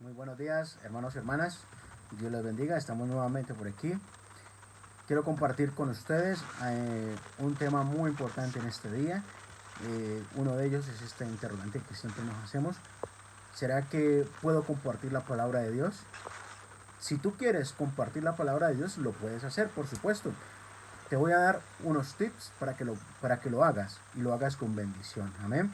Muy buenos días, hermanos y hermanas. Dios les bendiga. Estamos nuevamente por aquí. Quiero compartir con ustedes un tema muy importante en este día. Uno de ellos es este interrogante que siempre nos hacemos. ¿Será que puedo compartir la palabra de Dios? Si tú quieres compartir la palabra de Dios, lo puedes hacer, por supuesto. Te voy a dar unos tips para que lo hagas y lo hagas con bendición. Amén.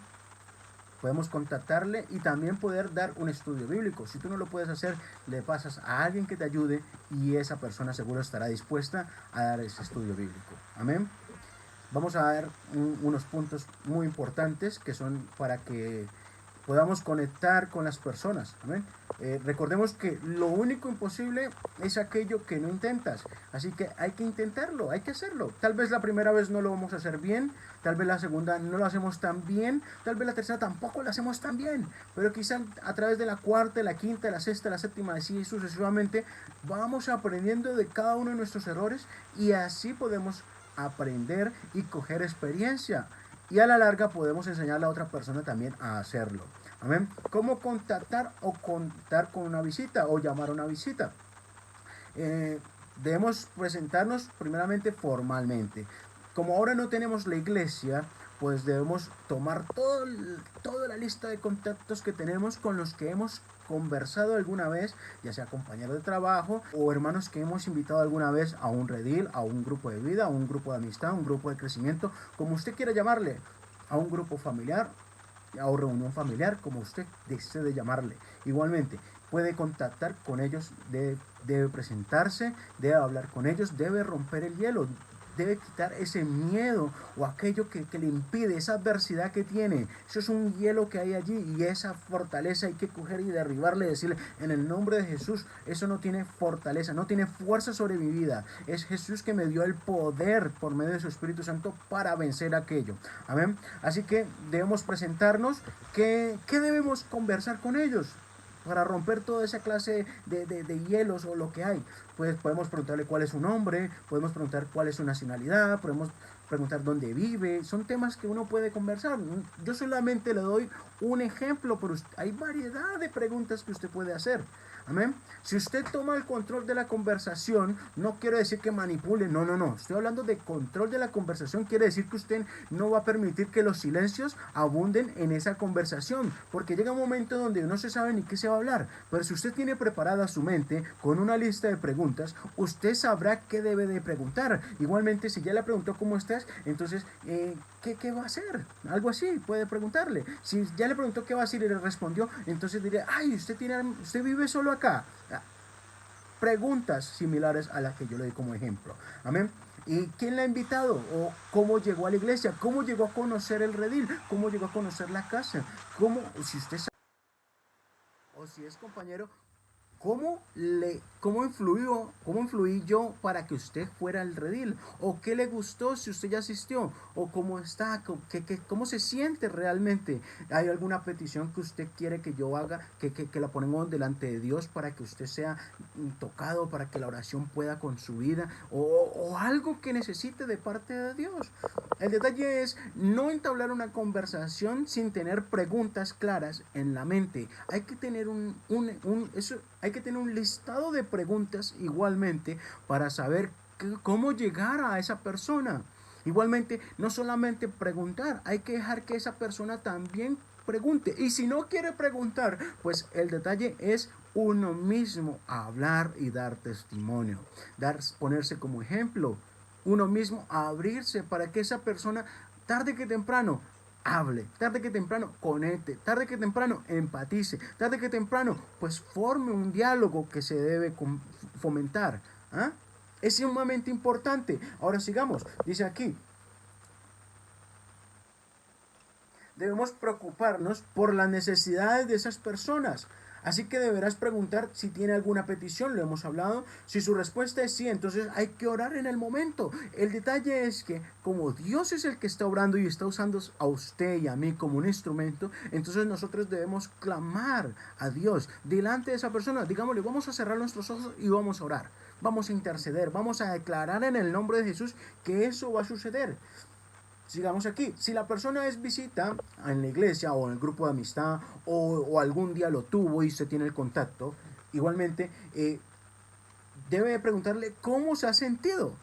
Podemos contactarle y también poder dar un estudio bíblico. Si tú no lo puedes hacer, le pasas a alguien que te ayude y esa persona seguro estará dispuesta a dar ese estudio bíblico. Amén. Vamos a ver unos puntos muy importantes que son para que podamos conectar con las personas. ¿Amén? Recordemos que lo único imposible es aquello que no intentas. Así que hay que intentarlo, hay que hacerlo. Tal vez la primera vez no lo vamos a hacer bien, tal vez la segunda no lo hacemos tan bien, tal vez la tercera tampoco lo hacemos tan bien. Pero quizá a través de la cuarta, la quinta, la sexta, la séptima, así sucesivamente, vamos aprendiendo de cada uno de nuestros errores y así podemos aprender y coger experiencia. Y a la larga podemos enseñarle a otra persona también a hacerlo. Amén. ¿Cómo contactar o contar con una visita o llamar a una visita? Debemos presentarnos primeramente formalmente. Como ahora no tenemos la iglesia, pues debemos tomar toda la lista de contactos que tenemos con los que hemos conversado alguna vez, ya sea compañeros de trabajo o hermanos que hemos invitado alguna vez a un redil, a un grupo de vida, a un grupo de amistad, a un grupo de crecimiento, como usted quiera llamarle, a un grupo familiar o reunión familiar, como usted desee llamarle. Igualmente, puede contactar con ellos, debe presentarse, debe hablar con ellos, debe romper el hielo, debe quitar ese miedo o aquello que le impide, esa adversidad que tiene. Eso es un hielo que hay allí y esa fortaleza hay que coger y derribarle y decirle, en el nombre de Jesús, eso no tiene fortaleza, no tiene fuerza sobre mi vida. Es Jesús que me dio el poder por medio de su Espíritu Santo para vencer aquello. Amén. Así que debemos presentarnos. ¿Qué debemos conversar con ellos? Para romper toda esa clase de hielos o lo que hay. Pues podemos preguntarle cuál es su nombre, podemos preguntar cuál es su nacionalidad, podemos preguntar dónde vive. Son temas que uno puede conversar. Yo solamente le doy un ejemplo, pero hay variedad de preguntas que usted puede hacer. Amén. Si usted toma el control de la conversación, no quiere decir que manipule, no. Estoy hablando de control de la conversación, quiere decir que usted no va a permitir que los silencios abunden en esa conversación, porque llega un momento donde no se sabe ni qué se va a hablar. Pero si usted tiene preparada su mente con una lista de preguntas, usted sabrá qué debe de preguntar. Igualmente, si ya le preguntó cómo estás, entonces, ¿qué va a hacer? Algo así, puede preguntarle. Si ya le preguntó qué va a hacer y le respondió, entonces diré, ay, usted vive solo acá. Preguntas similares a las que yo le di como ejemplo. Amén. ¿Y quién la ha invitado? ¿O cómo llegó a la iglesia? ¿Cómo llegó a conocer el redil? ¿Cómo llegó a conocer la casa? ¿Cómo, si usted sabe, o si es compañero, cómo influí yo para que usted fuera al redil? ¿O qué le gustó si usted ya asistió? ¿O cómo está? ¿Cómo se siente realmente? ¿Hay alguna petición que usted quiere que yo haga? Que la ponemos delante de Dios para que usted sea tocado, para que la oración pueda con su vida? ¿O algo que necesite de parte de Dios? El detalle es no entablar una conversación sin tener preguntas claras en la mente. Hay que tener hay que tener un listado de preguntas igualmente para saber cómo llegar a esa persona. Igualmente, no solamente preguntar, hay que dejar que esa persona también pregunte. Y si no quiere preguntar, pues el detalle es uno mismo hablar y dar testimonio, ponerse como ejemplo, uno mismo abrirse para que esa persona, tarde que temprano, hable, tarde que temprano conecte, tarde que temprano empatice, tarde que temprano pues forme un diálogo que se debe fomentar. ¿Ah? Es sumamente importante. Ahora sigamos, dice aquí, debemos preocuparnos por las necesidades de esas personas. Así que deberás preguntar si tiene alguna petición, lo hemos hablado. Si su respuesta es sí, entonces hay que orar en el momento. El detalle es que como Dios es el que está obrando y está usando a usted y a mí como un instrumento, entonces nosotros debemos clamar a Dios delante de esa persona. Digámosle, vamos a cerrar nuestros ojos y vamos a orar. Vamos a interceder, vamos a declarar en el nombre de Jesús que eso va a suceder. Sigamos aquí. Si la persona es visita en la iglesia o en el grupo de amistad o algún día lo tuvo y se tiene el contacto, igualmente debe preguntarle cómo se ha sentido.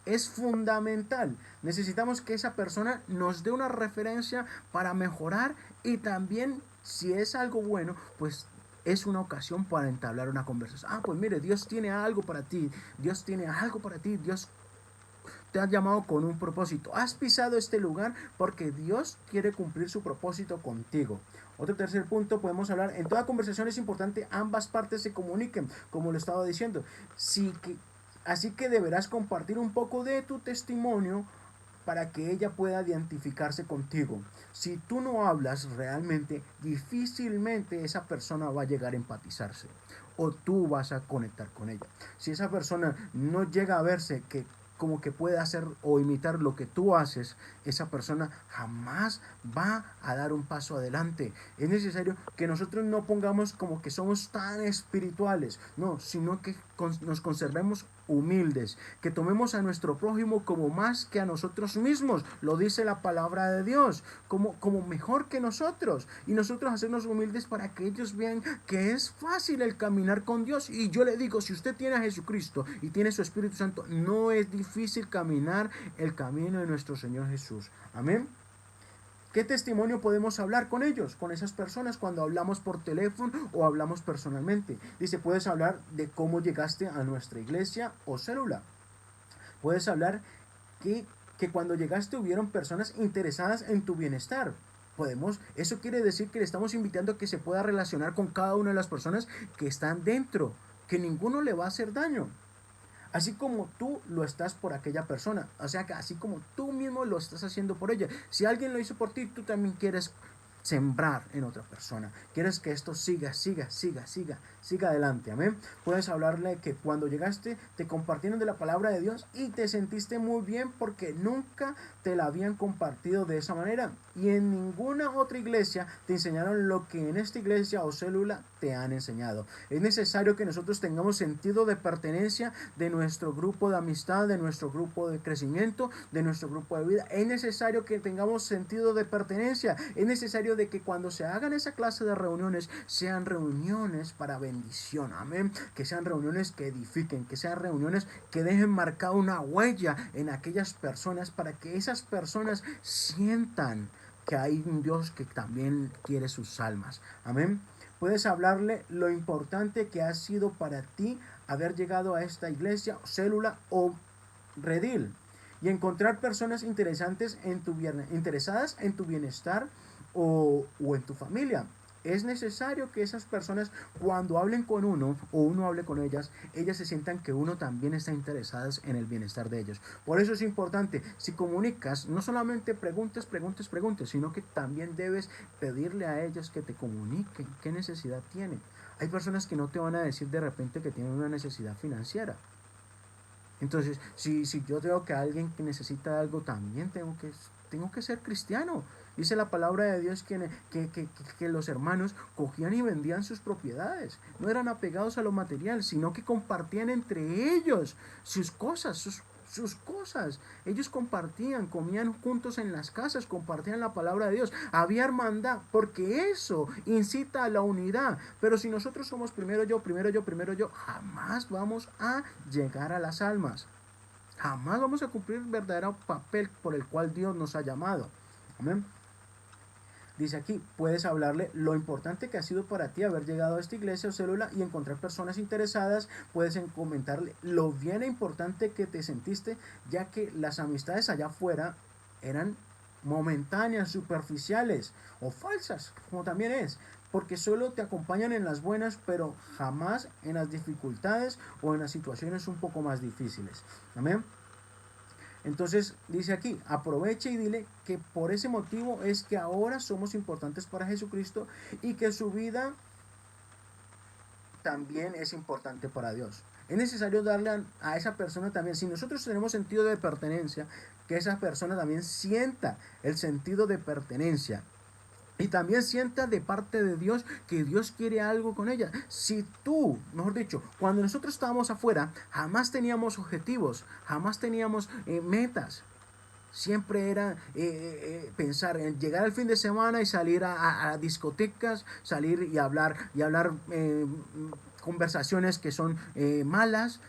Es fundamental. Necesitamos que esa persona nos dé una referencia para mejorar y también si es algo bueno, pues es una ocasión para entablar una conversación. Pues mire, Dios tiene algo para ti. Dios tiene algo para ti. Dios te ha llamado con un propósito. Has pisado este lugar porque Dios quiere cumplir su propósito contigo. Otro tercer punto, podemos hablar, en toda conversación es importante ambas partes se comuniquen, como lo estaba diciendo. Así que deberás compartir un poco de tu testimonio para que ella pueda identificarse contigo. Si tú no hablas realmente, difícilmente esa persona va a llegar a empatizarse o tú vas a conectar con ella. Si esa persona no llega a verse que como que puede hacer o imitar lo que tú haces, esa persona jamás va a dar un paso adelante. Es necesario que nosotros no pongamos como que somos tan espirituales, no, sino que nos conservemos humildes, que tomemos a nuestro prójimo como más que a nosotros mismos, lo dice la palabra de Dios, como mejor que nosotros, y nosotros hacernos humildes para que ellos vean que es fácil el caminar con Dios. Y yo le digo, si usted tiene a Jesucristo y tiene su Espíritu Santo, no es difícil caminar el camino de nuestro Señor Jesús. Amén. ¿Qué testimonio podemos hablar con ellos, con esas personas cuando hablamos por teléfono o hablamos personalmente? Dice, puedes hablar de cómo llegaste a nuestra iglesia o célula. Puedes hablar que cuando llegaste hubieron personas interesadas en tu bienestar. Eso quiere decir que le estamos invitando a que se pueda relacionar con cada una de las personas que están dentro, que ninguno le va a hacer daño. Así como tú lo estás por aquella persona. O sea que así como tú mismo lo estás haciendo por ella. Si alguien lo hizo por ti, tú también quieres sembrar en otra persona. Quieres que esto siga adelante. Amén. Puedes hablarle que cuando llegaste te compartieron de la palabra de Dios y te sentiste muy bien porque nunca te la habían compartido de esa manera. Y en ninguna otra iglesia te enseñaron lo que en esta iglesia o célula te han enseñado. Es necesario que nosotros tengamos sentido de pertenencia de nuestro grupo de amistad, de nuestro grupo de crecimiento, de nuestro grupo de vida. Es necesario que tengamos sentido de pertenencia. Es necesario de que cuando se hagan esa clase de reuniones, sean reuniones para bendición. Amén. Que sean reuniones que edifiquen, que sean reuniones que dejen marcada una huella en aquellas personas para que esas personas sientan que hay un Dios que también quiere sus almas. Amén. Puedes hablarle lo importante que ha sido para ti haber llegado a esta iglesia, célula o redil y encontrar personas interesadas en tu bienestar o en tu familia. Es necesario que esas personas, cuando hablen con uno o uno hable con ellas se sientan que uno también está interesado en el bienestar de ellos. Por eso es importante, si comunicas, no solamente preguntes, sino que también debes pedirle a ellos que te comuniquen qué necesidad tienen. Hay personas que no te van a decir de repente que tienen una necesidad financiera. Entonces, si yo veo que alguien que necesita algo, también tengo que ser cristiano. Dice la palabra de Dios que los hermanos cogían y vendían sus propiedades. No eran apegados a lo material, sino que compartían entre ellos sus cosas, sus cosas. Ellos compartían, comían juntos en las casas, compartían la palabra de Dios. Había hermandad, porque eso incita a la unidad. Pero si nosotros somos primero yo, jamás vamos a llegar a las almas. Jamás vamos a cumplir el verdadero papel por el cual Dios nos ha llamado. Amén. Dice aquí, puedes hablarle lo importante que ha sido para ti haber llegado a esta iglesia o célula y encontrar personas interesadas. Puedes comentarle lo bien importante que te sentiste, ya que las amistades allá afuera eran momentáneas, superficiales o falsas, como también es, porque solo te acompañan en las buenas, pero jamás en las dificultades o en las situaciones un poco más difíciles. Amén. Entonces dice aquí, aprovecha y dile que por ese motivo es que ahora somos importantes para Jesucristo y que su vida también es importante para Dios. Es necesario darle a esa persona también, si nosotros tenemos sentido de pertenencia, que esa persona también sienta el sentido de pertenencia. Y también sienta de parte de Dios que Dios quiere algo con ella. Si tú, mejor dicho, cuando nosotros estábamos afuera, jamás teníamos objetivos, jamás teníamos metas. Siempre era pensar en llegar al fin de semana y salir a discotecas, salir y hablar conversaciones que son malas,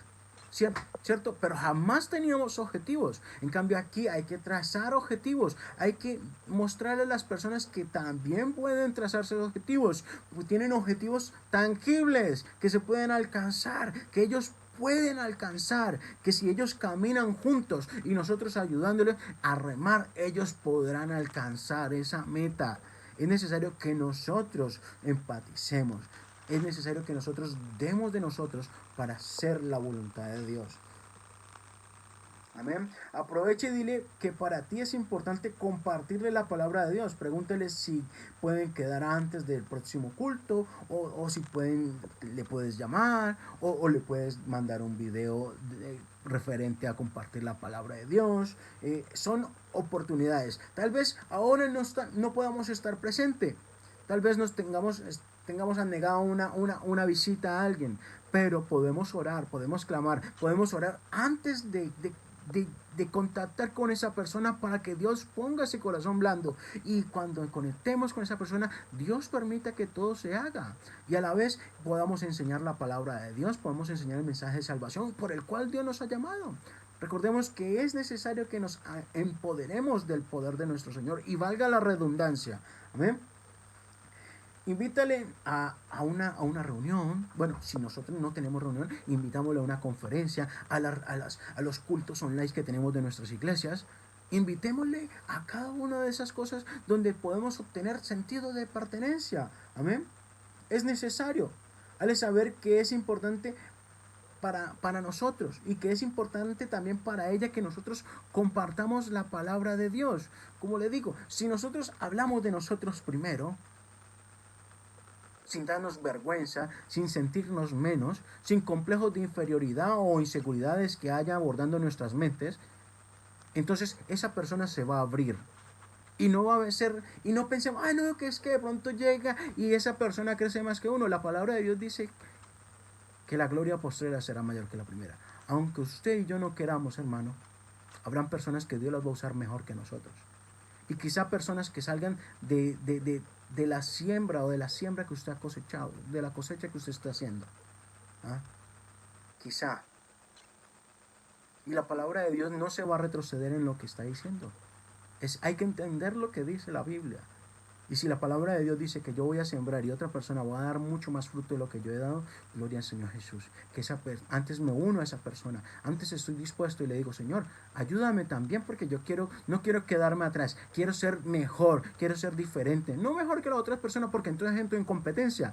¿cierto? Pero jamás teníamos objetivos. En cambio aquí hay que trazar objetivos, hay que mostrarle a las personas que también pueden trazarse objetivos, tienen objetivos tangibles que se pueden alcanzar, que ellos pueden alcanzar, que si ellos caminan juntos y nosotros ayudándoles a remar, ellos podrán alcanzar esa meta. Es necesario que nosotros empaticemos, es necesario que nosotros demos de nosotros para hacer la voluntad de Dios. Amén. Aproveche y dile que para ti es importante compartirle la palabra de Dios. Pregúntale si pueden quedar antes del próximo culto o si le puedes llamar o le puedes mandar un video referente a compartir la palabra de Dios. Son oportunidades. Tal vez ahora no podamos estar presente. Tal vez nos tengamos anegado una visita a alguien, pero podemos orar, podemos clamar, podemos orar antes de contactar con esa persona para que Dios ponga ese corazón blando, y cuando conectemos con esa persona Dios permita que todo se haga y a la vez podamos enseñar la palabra de Dios, podemos enseñar el mensaje de salvación por el cual Dios nos ha llamado. Recordemos que es necesario que nos empoderemos del poder de nuestro Señor, y valga la redundancia. Amén. Invítale a una reunión. Bueno, si nosotros no tenemos reunión, invitámosle a una conferencia, a los cultos online que tenemos de nuestras iglesias. Invitémosle a cada una de esas cosas donde podemos obtener sentido de pertenencia. Amén. Es necesario. Al saber que es importante para nosotros y que es importante también para ella que nosotros compartamos la palabra de Dios. Como le digo, si nosotros hablamos de nosotros primero, sin darnos vergüenza, sin sentirnos menos, sin complejos de inferioridad o inseguridades que haya abordando nuestras mentes, entonces esa persona se va a abrir. Y no va a ser, y no pensemos, ay no, que es que de pronto llega y esa persona crece más que uno. La palabra de Dios dice que la gloria postrera será mayor que la primera. Aunque usted y yo no queramos, hermano, habrán personas que Dios las va a usar mejor que nosotros. Y quizá personas que salgan de la siembra o de la siembra que usted ha cosechado, de la cosecha que usted está haciendo. ¿Ah? Quizá. Y la palabra de Dios no se va a retroceder en lo que está diciendo. Hay que entender lo que dice la Biblia. Y si la palabra de Dios dice que yo voy a sembrar y otra persona va a dar mucho más fruto de lo que yo he dado, gloria al Señor Jesús. Que antes me uno a esa persona, antes estoy dispuesto y le digo, Señor, ayúdame también porque no quiero quedarme atrás, quiero ser mejor, quiero ser diferente. No mejor que la otra persona porque entonces entro en competencia.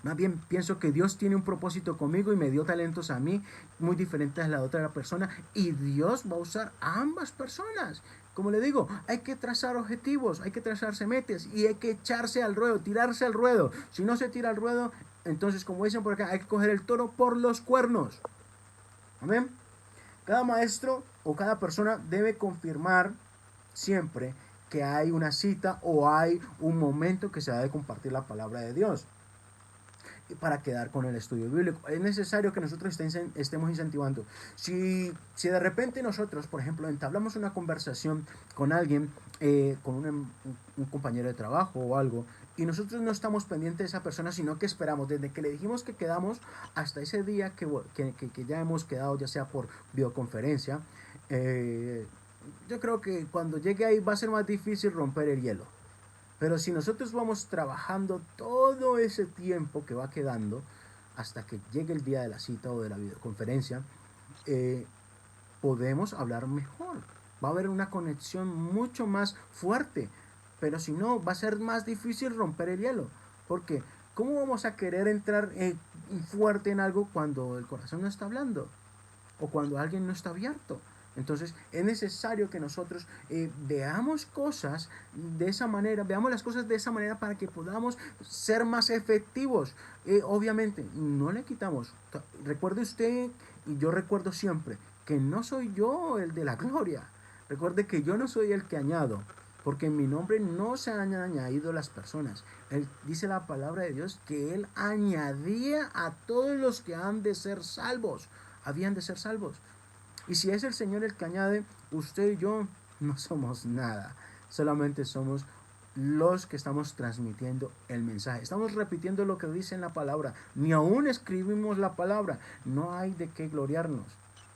Más bien pienso que Dios tiene un propósito conmigo y me dio talentos a mí muy diferentes a la otra persona, y Dios va a usar a ambas personas. Como le digo, hay que trazar objetivos, hay que trazarse metas y hay que echarse al ruedo, tirarse al ruedo. Si no se tira al ruedo, entonces, como dicen por acá, hay que coger el toro por los cuernos. Amén. Cada maestro o cada persona debe confirmar siempre que hay una cita o hay un momento que se ha de compartir la palabra de Dios para quedar con el estudio bíblico. Es necesario que nosotros estemos incentivando. Si de repente nosotros, por ejemplo, entablamos una conversación con alguien, con un compañero de trabajo o algo, y nosotros no estamos pendientes de esa persona, sino que esperamos desde que le dijimos que quedamos hasta ese día que ya hemos quedado, ya sea por videoconferencia, yo creo que cuando llegue ahí va a ser más difícil romper el hielo. Pero si nosotros vamos trabajando todo ese tiempo que va quedando hasta que llegue el día de la cita o de la videoconferencia, podemos hablar mejor. Va a haber una conexión mucho más fuerte. Pero si no, va a ser más difícil romper el hielo. Porque ¿cómo vamos a querer entrar fuerte en algo cuando el corazón no está hablando? O cuando alguien no está abierto. Entonces es necesario que nosotros veamos cosas de esa manera, veamos las cosas de esa manera para que podamos ser más efectivos. Obviamente, no le quitamos. Recuerde usted, y yo recuerdo siempre, que no soy yo el de la gloria. Recuerde que yo no soy el que añado, porque en mi nombre no se han añadido las personas. Él dice la palabra de Dios que Él añadía a todos los que han de ser salvos. Habían de ser salvos. Y si es el Señor el que añade, usted y yo no somos nada, solamente somos los que estamos transmitiendo el mensaje. Estamos repitiendo lo que dice en la palabra, ni aún escribimos la palabra, no hay de qué gloriarnos.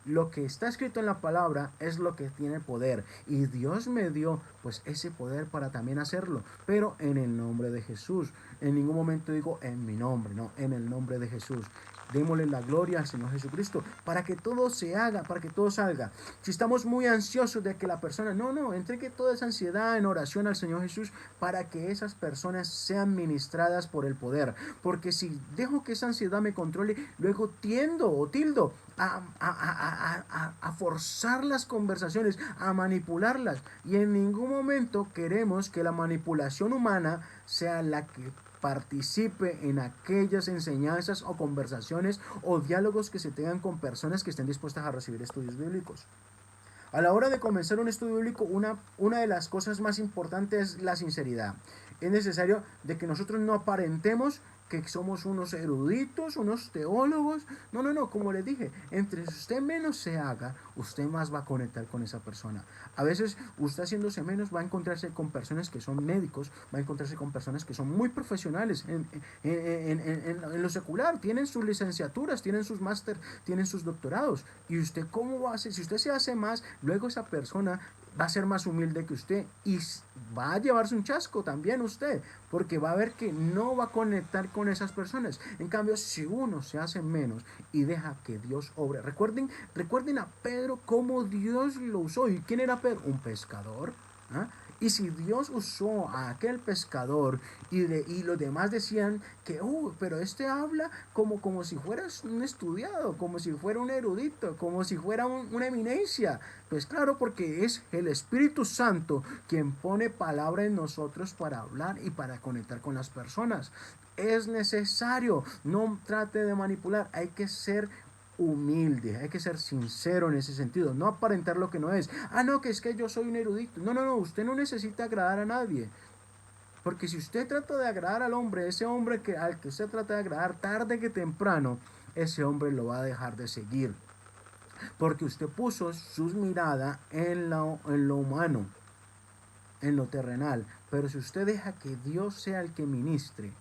Lo que está escrito en la palabra es lo que tiene poder, y Dios me dio pues ese poder para también hacerlo, pero en el nombre de Jesús. En ningún momento digo en mi nombre, no, en el nombre de Jesús. Démosle la gloria al Señor Jesucristo para que todo se haga, para que todo salga. Si estamos muy ansiosos de que la persona, no, entregue toda esa ansiedad en oración al Señor Jesús para que esas personas sean ministradas por el poder. Porque si dejo que esa ansiedad me controle, luego tiendo o tildo a forzar las conversaciones, a manipularlas. Y en ningún momento queremos que la manipulación humana sea la que participe en aquellas enseñanzas o conversaciones o diálogos que se tengan con personas que estén dispuestas a recibir estudios bíblicos. A la hora de comenzar un estudio bíblico, una de las cosas más importantes es la sinceridad. Es necesario de que nosotros no aparentemos que somos unos eruditos, unos teólogos. No, como les dije, entre usted menos se haga, usted más va a conectar con esa persona. A veces usted haciéndose menos va a encontrarse con personas que son médicos, va a encontrarse con personas que son muy profesionales en lo secular, tienen sus licenciaturas, tienen sus máster, tienen sus doctorados. ¿Y usted cómo va a hacer? Si usted se hace más, luego esa persona va a ser más humilde que usted y va a llevarse un chasco también usted, porque va a ver que no va a conectar con esas personas. En cambio, si uno se hace menos y deja que Dios obre, recuerden a Pedro cómo Dios lo usó. ¿Y quién era Pedro? Un pescador. ¿Ah? Y si Dios usó a aquel pescador y los demás decían que, pero este habla como si fuera un estudiado, como si fuera un erudito, como si fuera una eminencia. Pues claro, porque es el Espíritu Santo quien pone palabra en nosotros para hablar y para conectar con las personas. Es necesario, no trate de manipular, hay que ser humilde, hay que ser sincero en ese sentido, no aparentar lo que no es. No, que es que yo soy un erudito. No, usted no necesita agradar a nadie. Porque si usted trata de agradar al hombre, ese hombre al que usted trata de agradar tarde que temprano, ese hombre lo va a dejar de seguir. Porque usted puso su mirada en lo humano, en lo terrenal. Pero si usted deja que Dios sea el que ministre,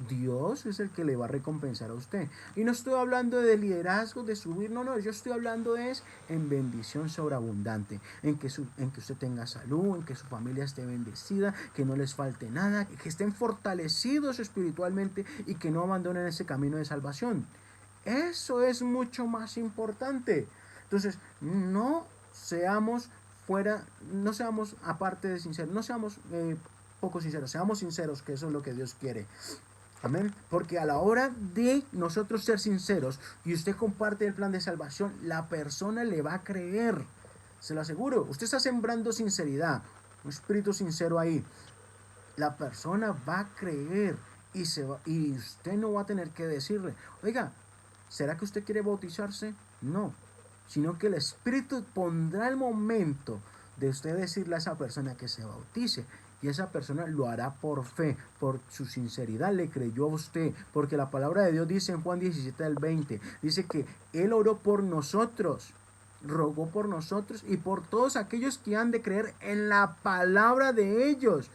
Dios es el que le va a recompensar a usted. Y no estoy hablando de liderazgo, de subir, no, yo estoy hablando es en bendición sobreabundante, en que usted tenga salud, en que su familia esté bendecida, que no les falte nada, que estén fortalecidos espiritualmente y que no abandonen ese camino de salvación. Eso es mucho más importante. Entonces, no seamos aparte de sinceros, no seamos poco sinceros, seamos sinceros, que eso es lo que Dios quiere. Amén. Porque a la hora de nosotros ser sinceros y usted comparte el plan de salvación, la persona le va a creer. Se lo aseguro. Usted está sembrando sinceridad, un espíritu sincero ahí. La persona va a creer y usted no va a tener que decirle, oiga, ¿será que usted quiere bautizarse? No, sino que el Espíritu pondrá el momento de usted decirle a esa persona que se bautice. Y esa persona lo hará por fe, por su sinceridad, le creyó a usted. Porque la palabra de Dios dice en Juan 17:20, dice que Él oró por nosotros, rogó por nosotros y por todos aquellos que han de creer en la palabra de ellos.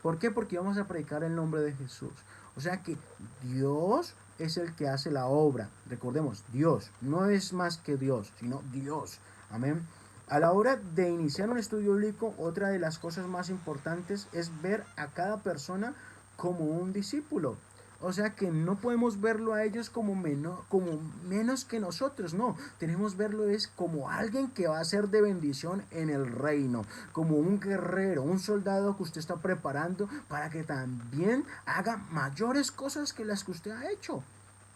¿Por qué? Porque vamos a predicar el nombre de Jesús. O sea que Dios es el que hace la obra. Recordemos, Dios, no es más que Dios, sino Dios. Amén. A la hora de iniciar un estudio bíblico, otra de las cosas más importantes es ver a cada persona como un discípulo. O sea que no podemos verlo a ellos como menos que nosotros, no. Tenemos verlo es como alguien que va a ser de bendición en el reino, como un guerrero, un soldado que usted está preparando para que también haga mayores cosas que las que usted ha hecho.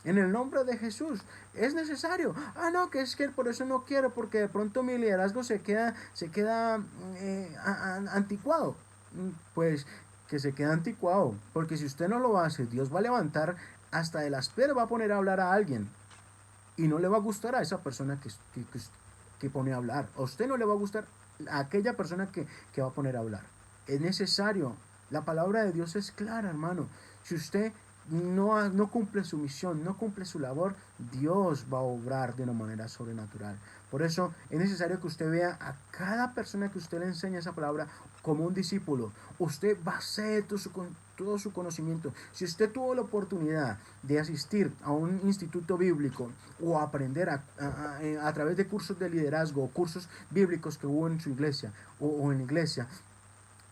En el nombre de Jesús. Es necesario. No, que es que por eso no quiero, porque de pronto mi liderazgo se queda anticuado. Pues que se queda anticuado. Porque si usted no lo hace, Dios va a levantar hasta de las piedras, va a poner a hablar a alguien. Y no le va a gustar a esa persona que pone a hablar. A usted no le va a gustar a aquella persona que va a poner a hablar. Es necesario. La palabra de Dios es clara, hermano. Si usted no cumple su misión, no cumple su labor, Dios va a obrar de una manera sobrenatural. Por eso es necesario que usted vea a cada persona que usted le enseña esa palabra como un discípulo. Usted va a hacer todo su conocimiento. Si usted tuvo la oportunidad de asistir a un instituto bíblico o aprender a través de cursos de liderazgo o cursos bíblicos que hubo en su iglesia o en la iglesia,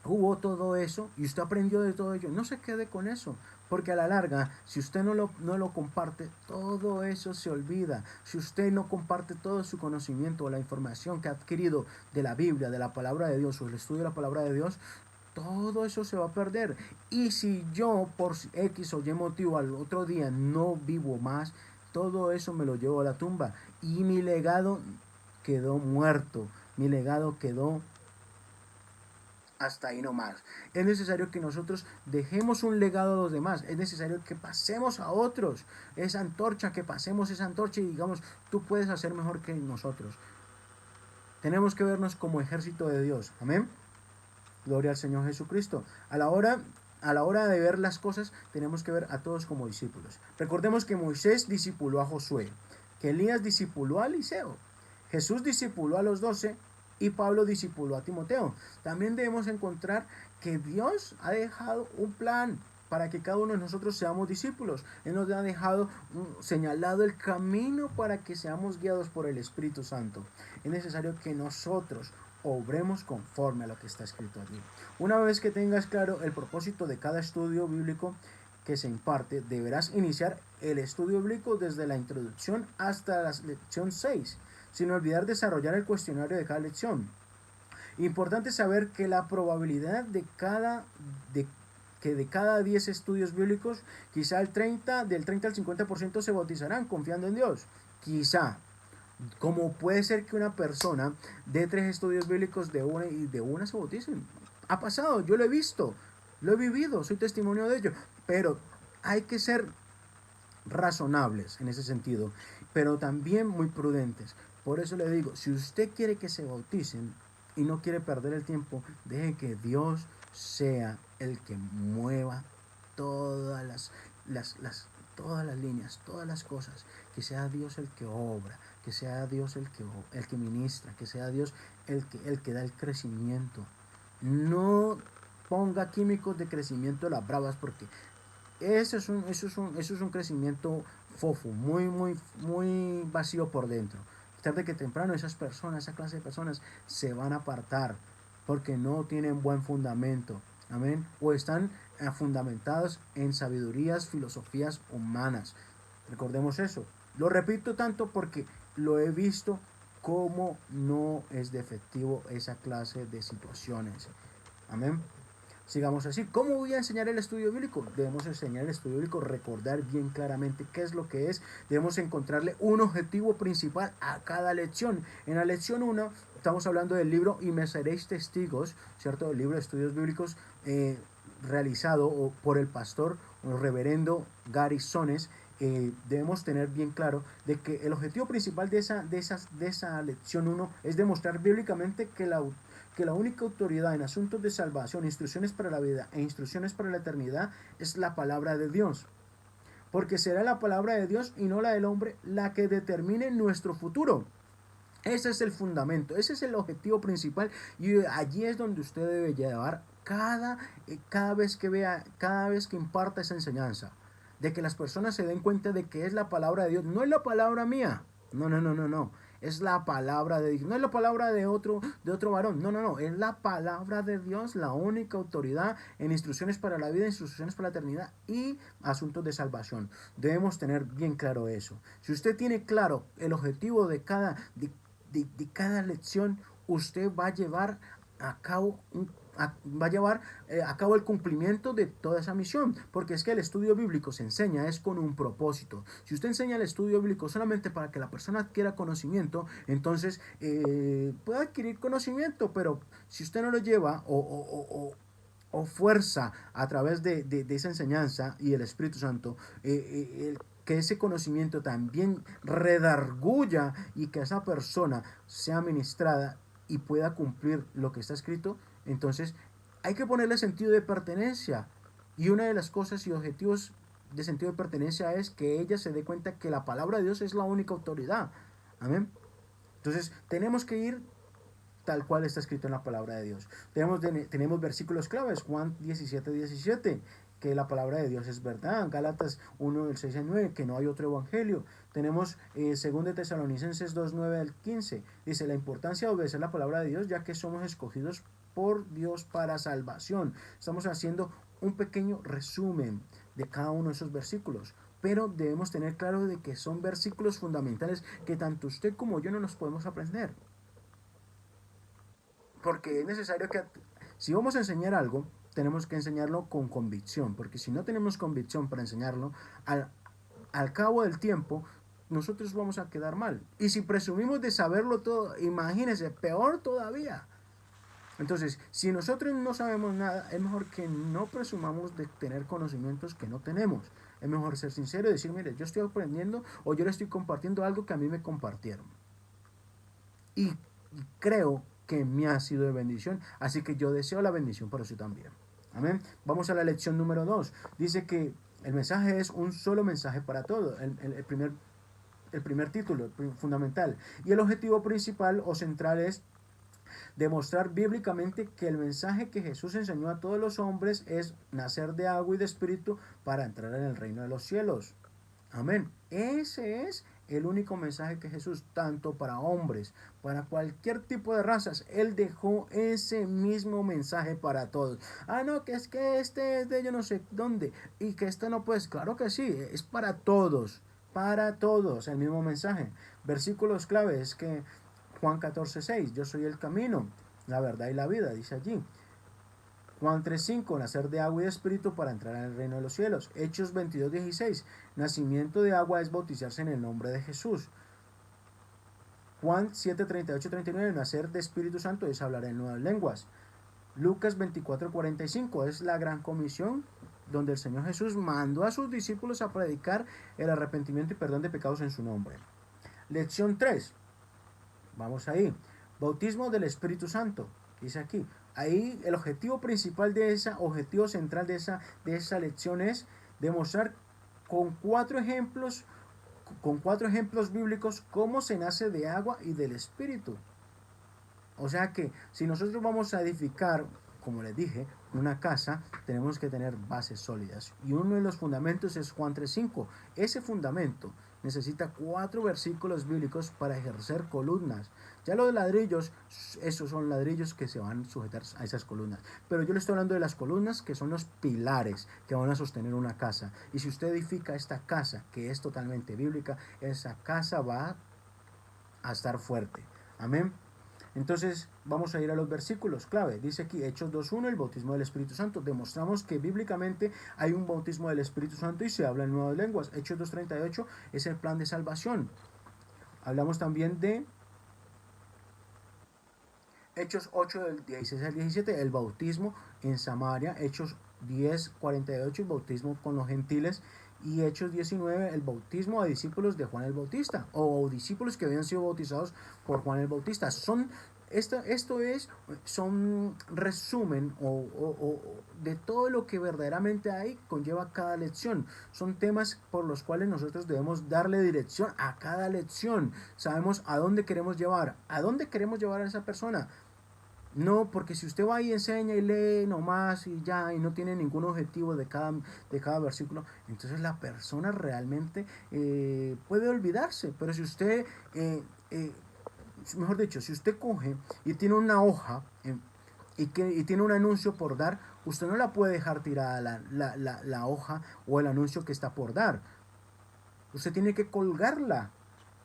hubo todo eso y usted aprendió de todo ello, no se quede con eso, porque a la larga, si usted no lo comparte, todo eso se olvida. Si usted no comparte todo su conocimiento o la información que ha adquirido de la Biblia, de la palabra de Dios o el estudio de la palabra de Dios, todo eso se va a perder. Y si yo por X o Y motivo al otro día no vivo más, todo eso me lo llevo a la tumba y mi legado quedó muerto, mi legado quedó hasta ahí nomás. Es necesario que nosotros dejemos un legado a los demás. Es necesario que pasemos a otros esa antorcha, que pasemos esa antorcha y digamos, tú puedes hacer mejor que nosotros. Tenemos que vernos como ejército de Dios. Amén. Gloria al Señor Jesucristo. A la hora de ver las cosas, tenemos que ver a todos como discípulos. Recordemos que Moisés discipuló a Josué, que Elías discipuló a Eliseo, Jesús discipuló a los 12 y Pablo discipuló a Timoteo. También debemos encontrar que Dios ha dejado un plan para que cada uno de nosotros seamos discípulos. Él nos ha dejado señalado el camino para que seamos guiados por el Espíritu Santo. Es necesario que nosotros obremos conforme a lo que está escrito allí. Una vez que tengas claro el propósito de cada estudio bíblico que se imparte, deberás iniciar el estudio bíblico desde la introducción hasta la lección 6, sin olvidar desarrollar el cuestionario de cada lección. Importante saber que la probabilidad de cada 10 estudios bíblicos, quizá del 30 al 50% se bautizarán confiando en Dios. Quizá. Como puede ser que una persona de 3 estudios bíblicos de una se bauticen. Ha pasado, yo lo he visto, lo he vivido, soy testimonio de ello. Pero hay que ser razonables en ese sentido, pero también muy prudentes. Por eso le digo, si usted quiere que se bauticen y no quiere perder el tiempo, deje que Dios sea el que mueva todas todas las líneas, todas las cosas, que sea Dios el que obra, que sea Dios el que ministra, que sea Dios el que da el crecimiento. No ponga químicos de crecimiento de las bravas, porque eso es un crecimiento fofo, muy vacío por dentro. Tarde que temprano esa clase de personas se van a apartar porque no tienen buen fundamento. Amén. O están fundamentados en sabidurías, filosofías humanas. Recordemos eso. Lo repito tanto porque lo he visto cómo no es de efectivo esa clase de situaciones. Amén. Sigamos así. ¿Cómo voy a enseñar el estudio bíblico? Debemos enseñar el estudio bíblico, recordar bien claramente qué es lo que es. Debemos encontrarle un objetivo principal a cada lección. En la lección 1 estamos hablando del libro Y me seréis testigos, ¿cierto? El libro de estudios bíblicos realizado por el pastor o reverendo Gary Sones. Debemos tener bien claro de que el objetivo principal de esa lección 1 es demostrar bíblicamente que la única autoridad en asuntos de salvación, instrucciones para la vida e instrucciones para la eternidad es la palabra de Dios. Porque será la palabra de Dios y no la del hombre la que determine nuestro futuro. Ese es el fundamento, ese es el objetivo principal y allí es donde usted debe llevar cada vez que imparta esa enseñanza. De que las personas se den cuenta de que es la palabra de Dios, no es la palabra mía. No. Es la palabra de Dios, no es la palabra de otro varón, no, es la palabra de Dios, la única autoridad en instrucciones para la vida, instrucciones para la eternidad y asuntos de salvación. Debemos tener bien claro eso. Si usted tiene claro el objetivo de cada lección, usted va a llevar a cabo el cumplimiento de toda esa misión, porque es que el estudio bíblico se enseña es con un propósito. Si usted enseña el estudio bíblico solamente para que la persona adquiera conocimiento, entonces puede adquirir conocimiento, pero si usted no lo lleva o fuerza a través de esa enseñanza y el Espíritu Santo, que ese conocimiento también redarguya y que esa persona sea ministrada y pueda cumplir lo que está escrito, entonces hay que ponerle sentido de pertenencia. Y una de las cosas y objetivos de sentido de pertenencia es que ella se dé cuenta que la palabra de Dios es la única autoridad. Amén. Entonces, tenemos que ir tal cual está escrito en la palabra de Dios. Tenemos versículos claves, Juan 17:17, que la palabra de Dios es verdad. Gálatas 1, del 6 al 9, que no hay otro evangelio. Tenemos 2 de Tesalonicenses 2, 9 al 15. Dice la importancia de obedecer la palabra de Dios, ya que somos escogidos por Dios para salvación. Estamos haciendo un pequeño resumen de cada uno de esos versículos, pero debemos tener claro de que son versículos fundamentales que tanto usted como yo no nos podemos aprender. Porque es necesario que, si vamos a enseñar algo, tenemos que enseñarlo con convicción, porque si no tenemos convicción para enseñarlo, al cabo del tiempo, nosotros vamos a quedar mal. Y si presumimos de saberlo todo, imagínense, peor todavía. Entonces, si nosotros no sabemos nada, es mejor que no presumamos de tener conocimientos que no tenemos. Es mejor ser sincero y decir, mire, yo estoy aprendiendo o yo le estoy compartiendo algo que a mí me compartieron. Y creo que me ha sido de bendición, así que yo deseo la bendición para usted también. Amén. Vamos a la lección número 2. Dice que el mensaje es un solo mensaje para todo. El primer título fundamental. Y el objetivo principal o central es demostrar bíblicamente que el mensaje que Jesús enseñó a todos los hombres es nacer de agua y de espíritu para entrar en el reino de los cielos. Amén. Ese es el único mensaje que Jesús, tanto para hombres, para cualquier tipo de razas, Él dejó ese mismo mensaje para todos. Ah, no, que es que este es de yo no sé dónde, y que este no, pues claro que sí, es para todos el mismo mensaje. Versículos clave es que Juan 14:6, yo soy el camino, la verdad y la vida, dice allí. Juan 3:5, nacer de agua y de espíritu para entrar en el reino de los cielos. Hechos 22:16, nacimiento de agua es bautizarse en el nombre de Jesús. Juan 7:38-39, nacer de Espíritu Santo es hablar en nuevas lenguas. Lucas 24:45, es la gran comisión donde el Señor Jesús mandó a sus discípulos a predicar el arrepentimiento y perdón de pecados en su nombre. Lección 3, vamos ahí, bautismo del Espíritu Santo, dice aquí. Ahí el objetivo principal objetivo central de esa lección es demostrar con cuatro ejemplos bíblicos cómo se nace de agua y del Espíritu. O sea que si nosotros vamos a edificar, como les dije, una casa, tenemos que tener bases sólidas. Y uno de los fundamentos es Juan 3:5. Ese fundamento necesita 4 versículos bíblicos para ejercer columnas. Ya los ladrillos, esos son ladrillos que se van a sujetar a esas columnas. Pero yo le estoy hablando de las columnas que son los pilares que van a sostener una casa. Y si usted edifica esta casa, que es totalmente bíblica, esa casa va a estar fuerte. Amén. Entonces vamos a ir a los versículos clave. Dice aquí Hechos 2:1, el bautismo del Espíritu Santo. Demostramos que bíblicamente hay un bautismo del Espíritu Santo y se habla en nuevas lenguas. Hechos 2:38 es el plan de salvación. Hablamos también de Hechos 8 del 16 al 17, el bautismo en Samaria. Hechos 10:48, el bautismo con los gentiles. Y Hechos 19, el bautismo a discípulos de Juan el Bautista, o discípulos que habían sido bautizados por Juan el Bautista. Son resumen de todo lo que verdaderamente hay, conlleva cada lección. Son temas por los cuales nosotros debemos darle dirección a cada lección. Sabemos a dónde queremos llevar a esa persona. No, porque si usted va y enseña y lee nomás y ya, y no tiene ningún objetivo de cada versículo, entonces la persona realmente puede olvidarse. Pero si usted, mejor dicho, si usted coge y tiene una hoja y tiene un anuncio por dar, usted no la puede dejar tirada la hoja o el anuncio que está por dar. Usted tiene que colgarla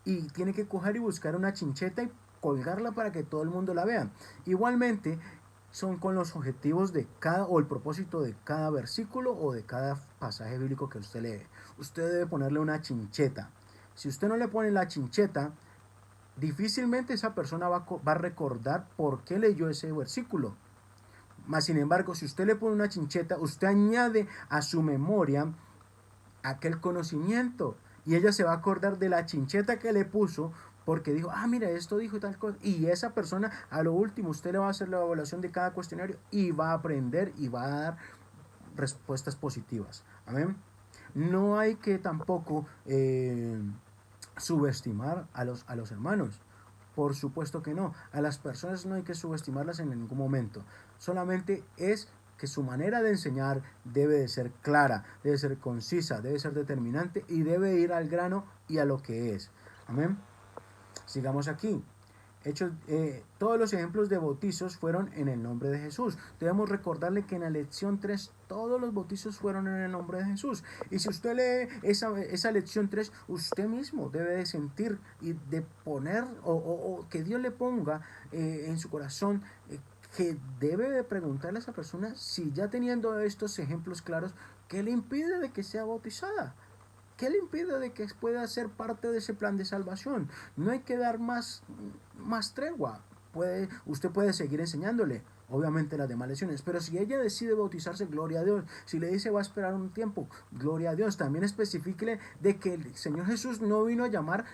y tiene que coger y buscar una chincheta y colgarla para que todo el mundo la vea. Igualmente son con los objetivos de o el propósito de cada versículo o de cada pasaje bíblico que usted lee. Usted debe ponerle una chincheta. Si usted no le pone la chincheta, difícilmente esa persona va a recordar por qué leyó ese versículo. Mas sin embargo, si usted le pone una chincheta, usted añade a su memoria aquel conocimiento y ella se va a acordar de la chincheta que le puso porque dijo, mira, esto dijo tal cosa. Y esa persona, a lo último, usted le va a hacer la evaluación de cada cuestionario y va a aprender y va a dar respuestas positivas. Amén. no hay que tampoco subestimar a los hermanos. Por supuesto que no. A las personas no hay que subestimarlas en ningún momento. Solamente es que su manera de enseñar debe de ser clara, debe ser concisa, debe ser determinante y debe ir al grano y a lo que es. Amén. Sigamos aquí. Todos los ejemplos de bautizos fueron en el nombre de Jesús. Debemos recordarle que en la lección 3 todos los bautizos fueron en el nombre de Jesús. Y si usted lee esa lección 3, usted mismo debe de sentir y de poner, o que Dios le ponga en su corazón, que debe de preguntarle a esa persona si ya teniendo estos ejemplos claros, ¿qué le impide de que sea bautizada? ¿Qué le impide de que pueda ser parte de ese plan de salvación? No hay que dar más tregua. Usted puede seguir enseñándole, obviamente, las demás lecciones, pero si ella decide bautizarse, gloria a Dios. Si le dice va a esperar un tiempo, gloria a Dios. También especifíquele de que el Señor Jesús no vino a llamar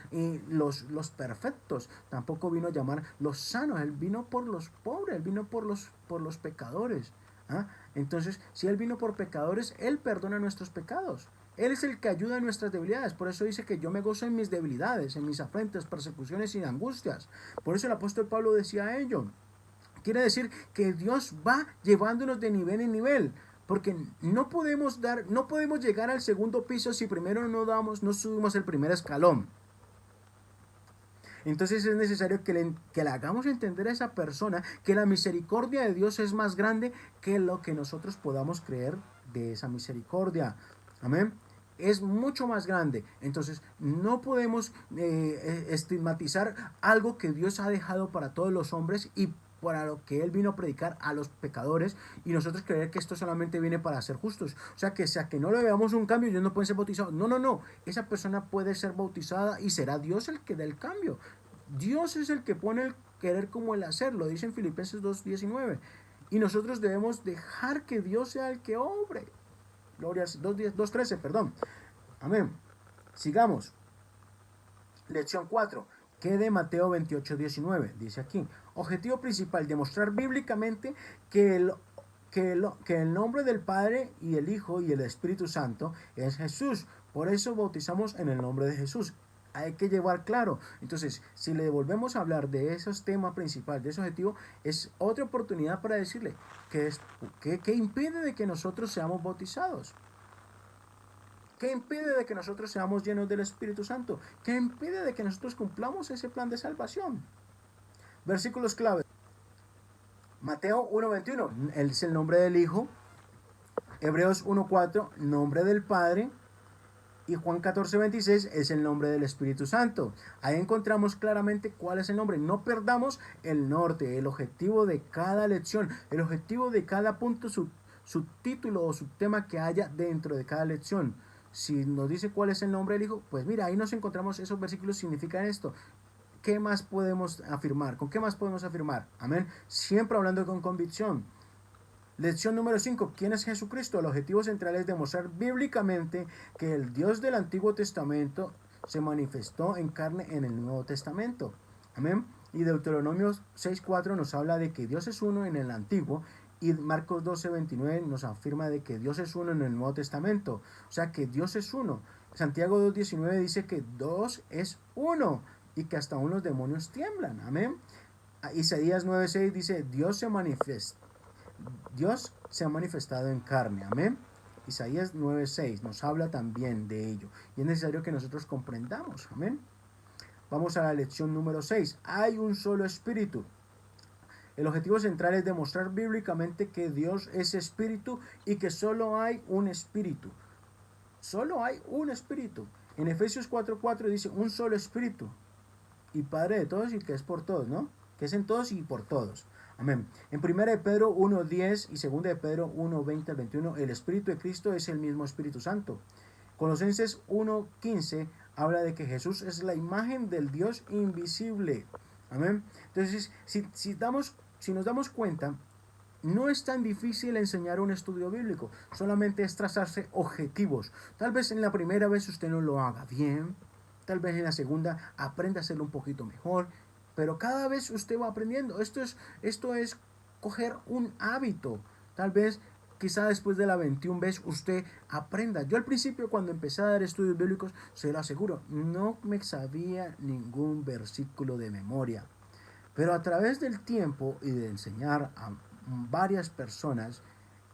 los perfectos, tampoco vino a llamar los sanos. Él vino por los pobres, Él vino por los pecadores. ¿Ah? Entonces, si Él vino por pecadores, Él perdona nuestros pecados. Él es el que ayuda en nuestras debilidades. Por eso dice que yo me gozo en mis debilidades, en mis afrentas, persecuciones y angustias. Por eso el apóstol Pablo decía ello. Quiere decir que Dios va llevándonos de nivel en nivel. Porque no podemos llegar al segundo piso si primero no subimos el primer escalón. Entonces es necesario que le hagamos entender a esa persona que la misericordia de Dios es más grande que lo que nosotros podamos creer de esa misericordia. Amén. Es mucho más grande. Entonces no podemos estigmatizar algo que Dios ha dejado para todos los hombres y para lo que Él vino a predicar a los pecadores, y nosotros creer que esto solamente viene para ser justos. O sea que no le veamos un cambio y ellos no pueden ser bautizados. No. Esa persona puede ser bautizada y será Dios el que dé el cambio. Dios es el que pone el querer como el hacer. Lo dice en Filipenses 2:19. Y nosotros debemos dejar que Dios sea el que obre. Gloria 2:13, perdón. Amén. Sigamos. Lección 4. Que de Mateo 28:19. Dice aquí. Objetivo principal: demostrar bíblicamente que el nombre del Padre y el Hijo y el Espíritu Santo es Jesús. Por eso bautizamos en el nombre de Jesús. Hay que llevar claro. Entonces, si le volvemos a hablar de esos temas principales, de ese objetivo, es otra oportunidad para decirle que impide de que nosotros seamos bautizados. ¿Qué impide de que nosotros seamos llenos del Espíritu Santo? ¿Qué impide de que nosotros cumplamos ese plan de salvación? Versículos clave. Mateo 1:21, es el nombre del Hijo. Hebreos 1:4, nombre del Padre. Y Juan 14:26 es el nombre del Espíritu Santo. Ahí encontramos claramente cuál es el nombre. No perdamos el norte, el objetivo de cada lección, el objetivo de cada punto, su título o su tema que haya dentro de cada lección. Si nos dice cuál es el nombre del Hijo, pues mira, ahí nos encontramos, esos versículos significan esto. ¿Qué más podemos afirmar? ¿Con qué más podemos afirmar? Amén. Siempre hablando con convicción. Lección número 5. ¿Quién es Jesucristo? El objetivo central es demostrar bíblicamente que el Dios del Antiguo Testamento se manifestó en carne en el Nuevo Testamento. Amén. Y Deuteronomio 6:4 nos habla de que Dios es uno en el Antiguo, y Marcos 12:29 nos afirma de que Dios es uno en el Nuevo Testamento. O sea que Dios es uno. Santiago 2:19 dice que Dios es uno y que hasta aún los demonios tiemblan. Amén. Isaías 9:6 dice Dios se ha manifestado en carne. Amén. Isaías 9:6 nos habla también de ello. Y es necesario que nosotros comprendamos. Amén. Vamos a la lección número 6. Hay un solo espíritu. El objetivo central es demostrar bíblicamente que Dios es espíritu y que solo hay un espíritu. Solo hay un espíritu. En Efesios 4:4 dice un solo espíritu y Padre de todos y que es por todos, ¿no? Que es en todos y por todos. Amén. En 1 de Pedro 1:10 y 2 de Pedro 1:20 al 21, el Espíritu de Cristo es el mismo Espíritu Santo. Colosenses 1:15 habla de que Jesús es la imagen del Dios invisible. Amén. Entonces, si nos damos cuenta, no es tan difícil enseñar un estudio bíblico, solamente es trazarse objetivos. Tal vez en la primera vez usted no lo haga bien, tal vez en la segunda aprenda a hacerlo un poquito mejor, pero cada vez usted va aprendiendo. Esto es coger un hábito. Tal vez quizá después de la 21 vez usted aprenda. Yo al principio, cuando empecé a dar estudios bíblicos, se lo aseguro, no me sabía ningún versículo de memoria. Pero a través del tiempo y de enseñar a varias personas,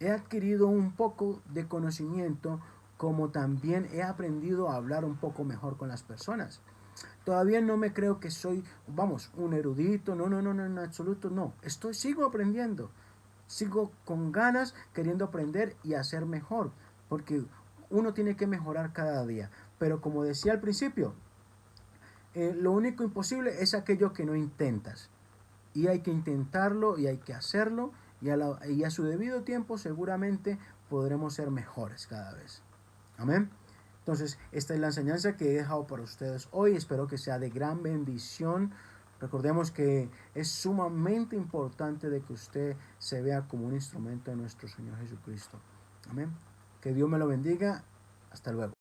he adquirido un poco de conocimiento, como también he aprendido a hablar un poco mejor con las personas. Todavía no me creo que soy, vamos, un erudito, no, en absoluto no. Sigo aprendiendo, sigo con ganas, queriendo aprender y hacer mejor, porque uno tiene que mejorar cada día. Pero como decía al principio, lo único imposible es aquello que no intentas. Y hay que intentarlo y hay que hacerlo, y a su debido tiempo seguramente podremos ser mejores cada vez. Amén. Entonces, esta es la enseñanza que he dejado para ustedes hoy. Espero que sea de gran bendición. Recordemos que es sumamente importante de que usted se vea como un instrumento de nuestro Señor Jesucristo. Amén. Que Dios me lo bendiga. Hasta luego.